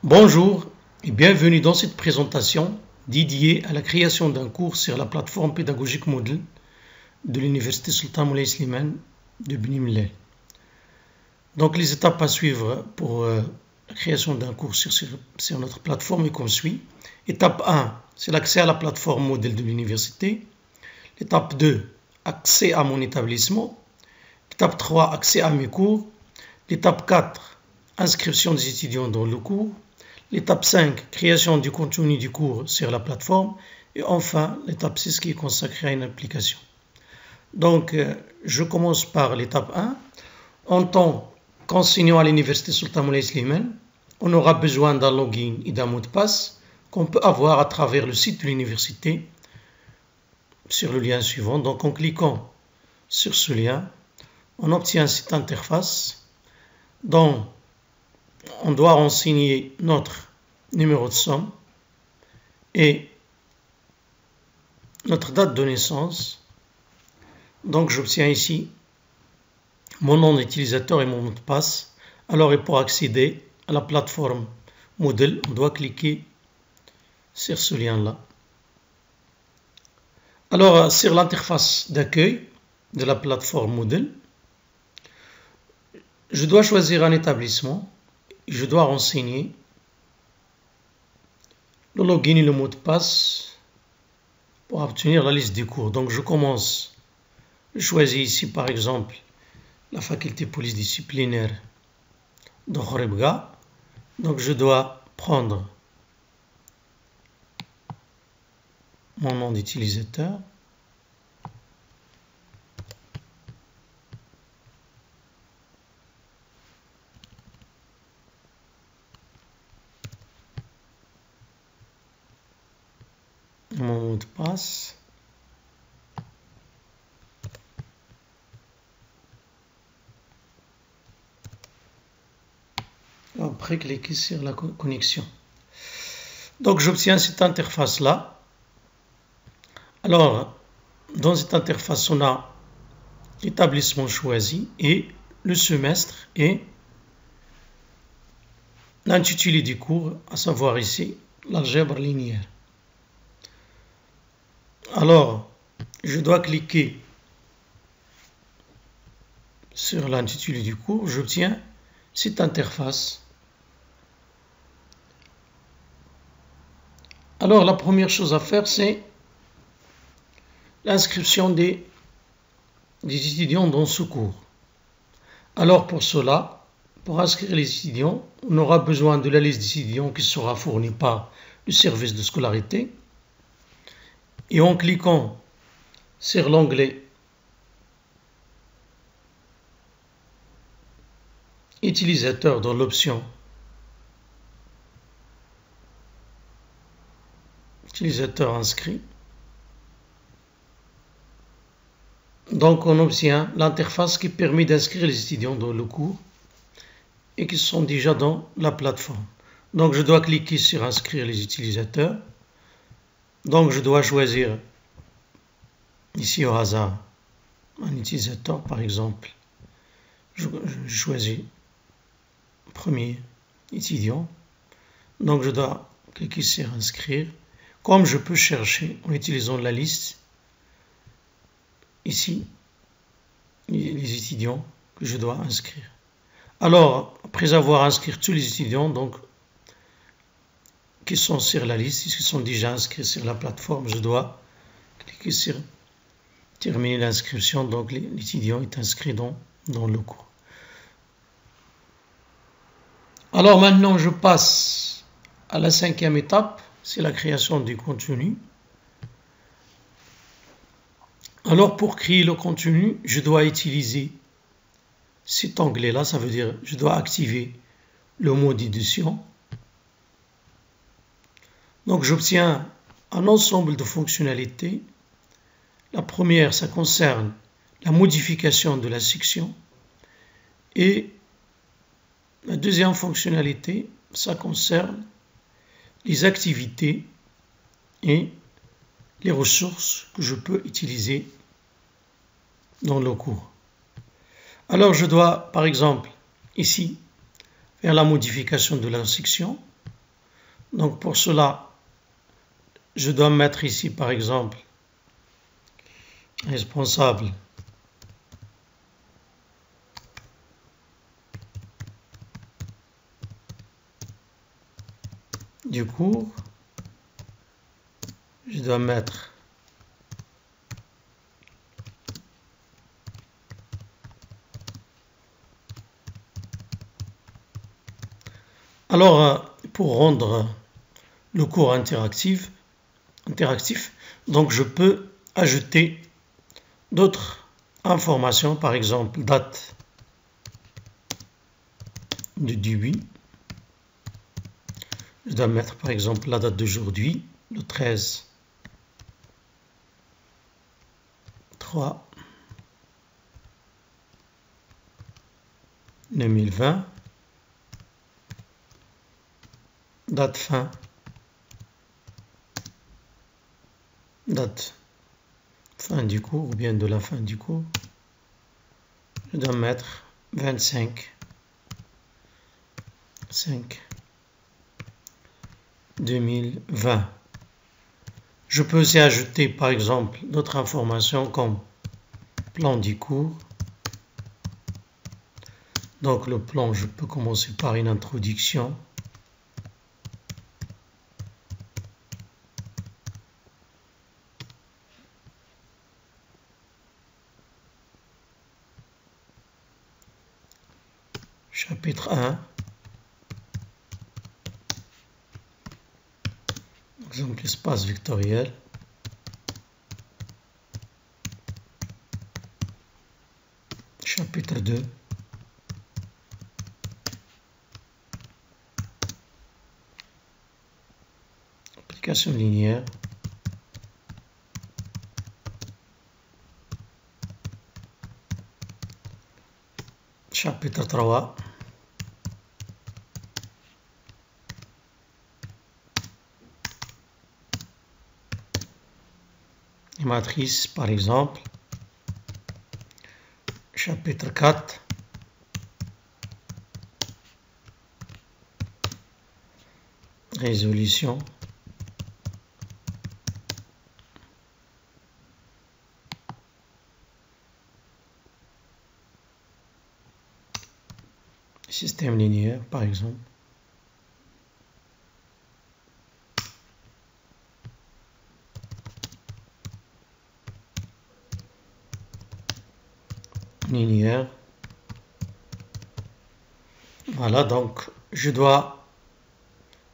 Bonjour et bienvenue dans cette présentation dédiée à la création d'un cours sur la plateforme pédagogique Moodle de l'Université Sultan Moulay Slimane de Beni Mellal. Donc les étapes à suivre pour la création d'un cours sur notre plateforme est comme suit. Étape 1, c'est l'accès à la plateforme Moodle de l'université. Étape 2, accès à mon établissement. Étape 3, accès à mes cours. L'étape 4, inscription des étudiants dans le cours. L'étape 5, création du contenu du cours sur la plateforme. Et enfin, l'étape 6 qui est consacrée à une application. Donc, je commence par l'étape 1. En tant qu'enseignant à l'Université Sultan Moulay Slimane, on aura besoin d'un login et d'un mot de passe qu'on peut avoir à travers le site de l'université sur le lien suivant. Donc, en cliquant sur ce lien, on obtient cette interface dont on doit renseigner notre numéro de somme et notre date de naissance. Donc j'obtiens ici mon nom d'utilisateur et mon mot de passe. Alors et pour accéder à la plateforme Moodle, on doit cliquer sur ce lien-là. Alors sur l'interface d'accueil de la plateforme Moodle, je dois choisir un établissement. Je dois renseigner le login et le mot de passe pour obtenir la liste des cours. Donc je choisis ici par exemple la faculté police disciplinaire de Khorebga. Donc je dois prendre mon nom d'utilisateur. Mon mot de passe. Après, cliquer sur la connexion. Donc, j'obtiens cette interface-là. Alors, dans cette interface, on a l'établissement choisi et le semestre et l'intitulé du cours, à savoir ici, l'algèbre linéaire. Alors, je dois cliquer sur l'intitulé du cours, j'obtiens cette interface. Alors, la première chose à faire, c'est l'inscription des étudiants dans ce cours. Alors, pour cela, pour inscrire les étudiants, on aura besoin de la liste d'étudiants qui sera fournie par le service de scolarité. Et en cliquant sur l'onglet utilisateur dans l'option utilisateur inscrit, donc on obtient l'interface qui permet d'inscrire les étudiants dans le cours et qui sont déjà dans la plateforme. Donc je dois cliquer sur inscrire les utilisateurs. Donc je dois choisir ici au hasard un utilisateur, par exemple. Je choisis premier étudiant. Donc je dois cliquer sur inscrire. Comme je peux chercher en utilisant la liste, ici, les étudiants que je dois inscrire. Alors, après avoir inscrit tous les étudiants, donc, qui sont sur la liste, qui sont déjà inscrits sur la plateforme, je dois cliquer sur terminer l'inscription. Donc l'étudiant est inscrit dans le cours. Alors maintenant, je passe à la 5e étape, c'est la création du contenu. Alors pour créer le contenu, je dois utiliser cet onglet-là, ça veut dire je dois activer le mode édition. Donc j'obtiens un ensemble de fonctionnalités. La première, ça concerne la modification de la section. Et la deuxième fonctionnalité, ça concerne les activités et les ressources que je peux utiliser dans le cours. Alors je dois, par exemple, ici, faire la modification de la section. Donc pour cela, je dois mettre ici par exemple responsable du cours. Je dois mettre alors pour rendre le cours interactif, donc je peux ajouter d'autres informations, par exemple date de début. Je dois mettre par exemple la date d'aujourd'hui, le 13/3/2020. Date fin, date fin du cours ou bien de la fin du cours. Je dois mettre 25/5/2020. Je peux aussi ajouter par exemple d'autres informations comme plan du cours. Donc le plan, je peux commencer par une introduction. Chapitre 1. Exemple, espace vectoriel. Chapitre 2. Application linéaire. Chapitre 3. Matrice, par exemple. Chapitre 4. Résolution. Système linéaire, par exemple. Linéaire. Voilà, donc je dois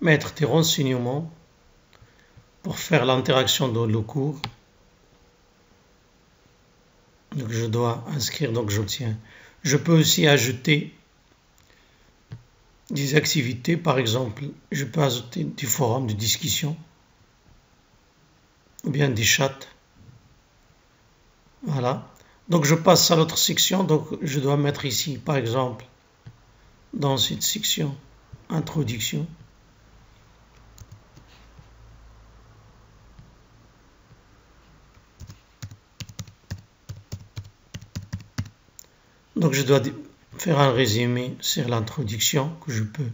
mettre des renseignements pour faire l'interaction dans le cours. Donc je dois inscrire, donc j'obtiens. Je peux aussi ajouter des activités, par exemple, je peux ajouter des forums de discussion ou bien des chats. Voilà. Donc je passe à l'autre section, donc je dois mettre ici, par exemple, dans cette section, introduction. Donc je dois faire un résumé sur l'introduction que je peux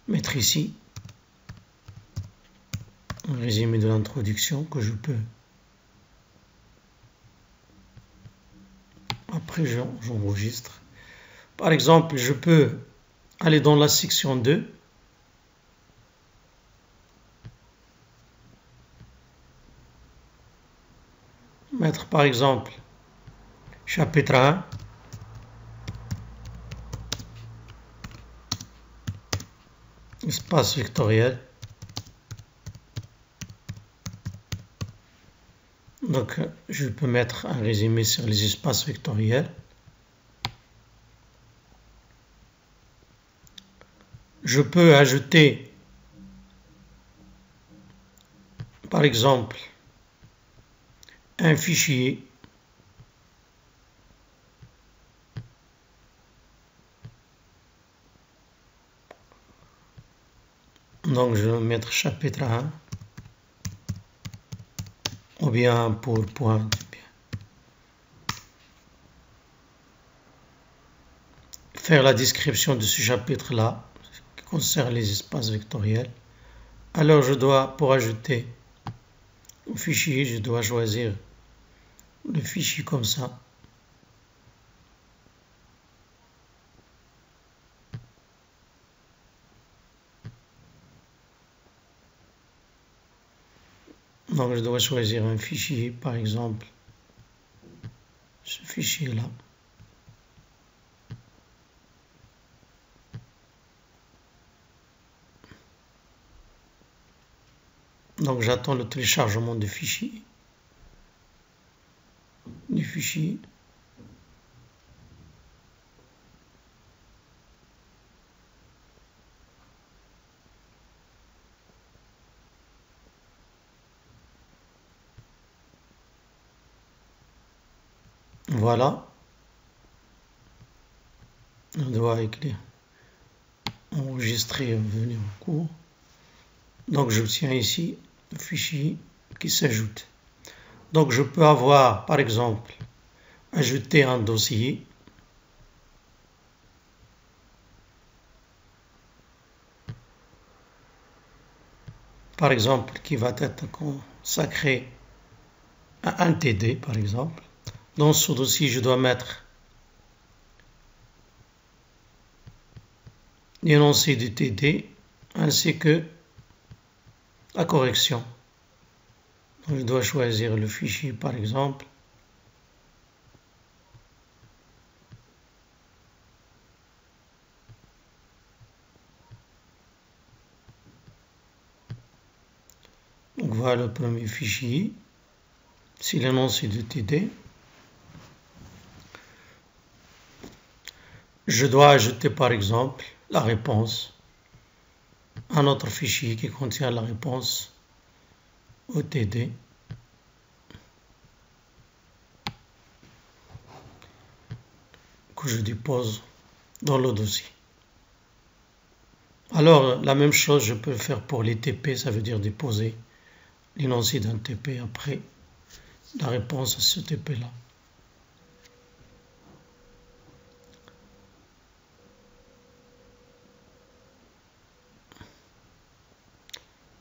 mettre ici. Un résumé de l'introduction que je peux. Après j'enregistre. Par exemple, je peux aller dans la section 2. Mettre par exemple chapitre 1. Espace vectoriel. Donc, je peux mettre un résumé sur les espaces vectoriels. Je peux ajouter, par exemple, un fichier. Donc, je vais mettre chapitre 1. Ou bien PowerPoint. Faire la description de ce chapitre-là, qui concerne les espaces vectoriels. Alors je dois, pour ajouter au fichier, je dois choisir le fichier comme ça. Donc je dois choisir un fichier, par exemple, ce fichier-là. Donc j'attends le téléchargement du fichier. Voilà. On doit écrire enregistrer venir au cours. Donc j'obtiens ici le fichier qui s'ajoute. Donc je peux avoir, par exemple, ajouter un dossier. Par exemple, qui va être consacré à un TD, par exemple. Dans ce dossier, je dois mettre l'énoncé du TD ainsi que la correction. Donc, je dois choisir le fichier, par exemple. Donc voilà le premier fichier. C'est l'énoncé du TD. Je dois ajouter par exemple la réponse, un autre fichier qui contient la réponse au TD. Que je dépose dans le dossier. Alors la même chose je peux faire pour les TP, ça veut dire déposer l'énoncé d'un TP après la réponse à ce TP-là.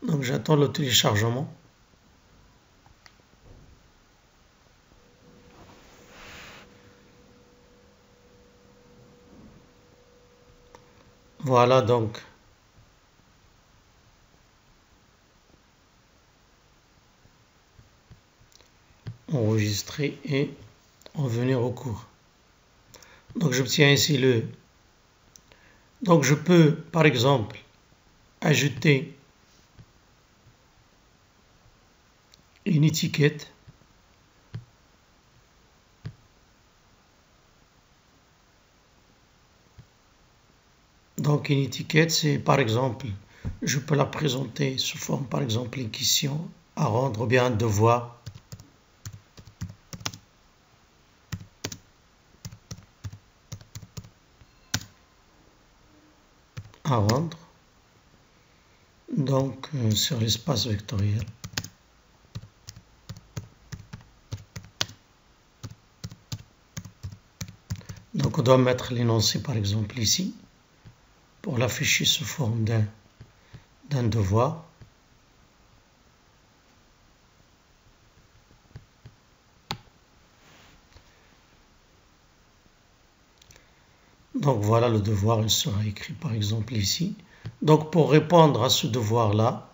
Donc j'attends le téléchargement. Voilà donc. Enregistrer et en venir au cours. Donc j'obtiens ici le. Donc je peux par exemple ajouter une étiquette. Donc une étiquette, c'est par exemple, je peux la présenter sous forme par exemple une question à rendre ou bien un devoir. À rendre. Donc sur l'espace vectoriel. Donc on doit mettre l'énoncé par exemple ici pour l'afficher sous forme d'un devoir. Donc voilà le devoir, il sera écrit par exemple ici. Donc pour répondre à ce devoir-là,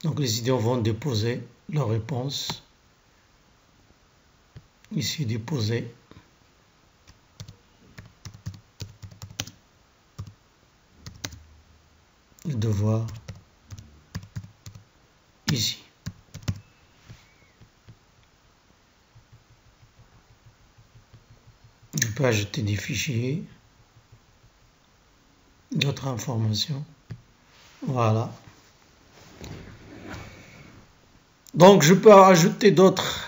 donc les étudiants vont déposer leur réponse. Ici déposer. Le devoir ici. Je peux ajouter des fichiers, d'autres informations. Voilà. Donc je peux ajouter d'autres,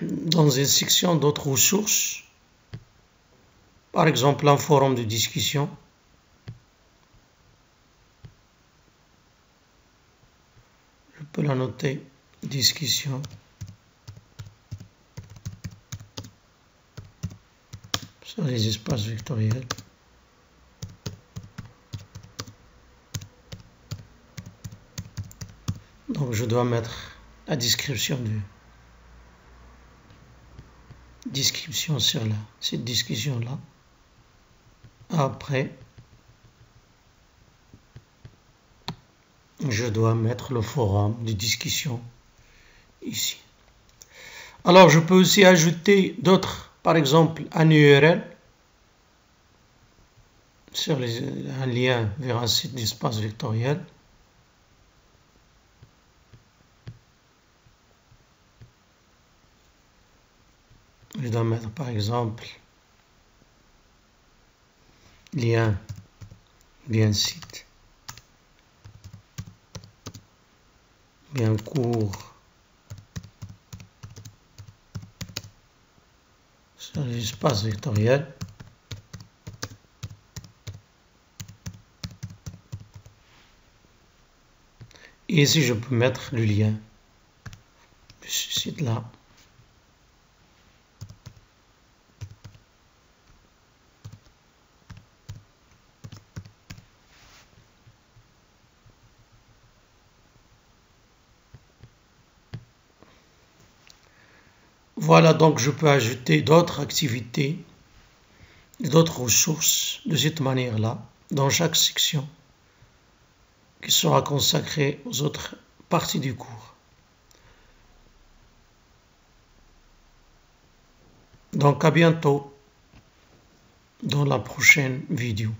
dans une section d'autres ressources. Par exemple un forum de discussion. Je peux la noter discussion. Sur les espaces vectoriels. Donc je dois mettre la description sur cette discussion là. Après, je dois mettre le forum de discussion ici. Alors je peux aussi ajouter d'autres, par exemple un URL sur un lien vers un site d'espace vectoriel. Je dois mettre par exemple lien site, bien cours sur l'espace vectoriel. Et ici je peux mettre le lien de ce site là. Voilà, donc je peux ajouter d'autres activités, d'autres ressources de cette manière-là, dans chaque section qui sera consacrée aux autres parties du cours. Donc à bientôt dans la prochaine vidéo.